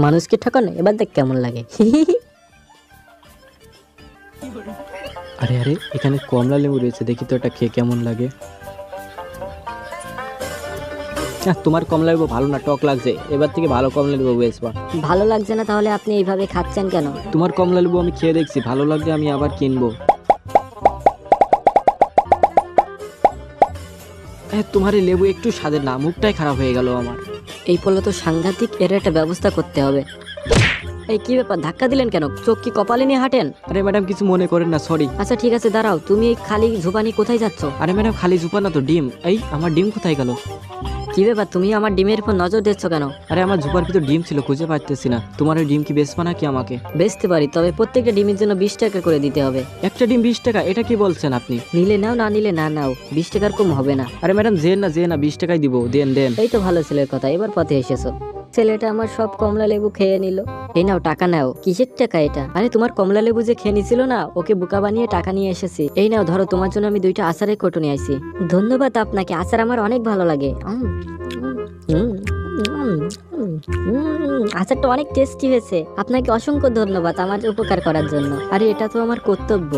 মানুষকে ঠকানো এবার দেখ কেমন লাগে। আরে আরে, এখানে কমলা লেবু রয়েছে, দেখি তো এটা খেয়ে কেমন লাগে। তোমার কমলা লেবু ভালো না, টক লাগছে। এবার থেকে ভালো কমলা লেবু বেচবা। ভালো লাগছে না তাহলে আপনি এইভাবে খাচ্ছেন কেন? তোমার কমলা লেবু আমি খেয়ে দেখছি, ভালো লাগলে আমি আবার কিনবো। তোমার এই লেবু একটু স্বাদের না, মুখটাই খারাপ হয়ে গেল আমার। এই পড়লে তো সাংঘাতিক, এর একটা ব্যবস্থা করতে হবে। এই কি ব্যাপার, ধাক্কা দিলেন কেন? চোখ কি কপালে নিয়ে হাঁটেন? আরে ম্যাডাম, কিছু মনে করেন না, সরি। আচ্ছা ঠিক আছে, দাঁড়াও। তুমি এই খালি ঝোপানি কোথায় যাচ্ছ? আরে ম্যাডাম, খালি জুপা না তো, ডিম। এই আমার ডিম কোথায় গেল? কি ব্যাপার, তুমি আমার ডিমের উপর নজর দিচ্ছ কেন? আরে আমার জুপার ভিতর ডিম ছিল, খুঁজে পাচ্তেছি না। তোমার ওই ডিম কি বেচবা নাকি আমাকে? বেচতে পারি, তবে প্রত্যেকটা ডিমের জন্য 20 টাকা করে দিতে হবে। একটা ডিম 20 টাকা? এটা কি বলছেন আপনি? নিলে নাও, না নিলে না নাও, 20 টাকার কম হবে না। আরে ম্যাডাম, যে না 20 টাকাই দিব, দেন দেন। এই তো ভালো ছেলের কথা, এবার পথে এসেছো। ছেলেটা আমার সব কমলা লেবু খেয়ে নিল। এই নাও টাকা নাও। কিসের টাকা এটা? আরে তোমার কমলা লেবু যে খেয়ে নিছিল না, ওকে বোকা বানিয়ে টাকা নিয়ে এসেছি। এই নাও ধরো, তোমার জন্য আমি 2টা আচারের কোটো নিয়ে আইছি। ধন্যবাদ আপনাকে, আচার আমার অনেক ভালো লাগে। আচারটা অনেক টেস্টি হয়েছে। আপনাকে অসংখ্য ধন্যবাদ আমার উপকার করার জন্য। আরে এটা তো আমার কর্তব্য।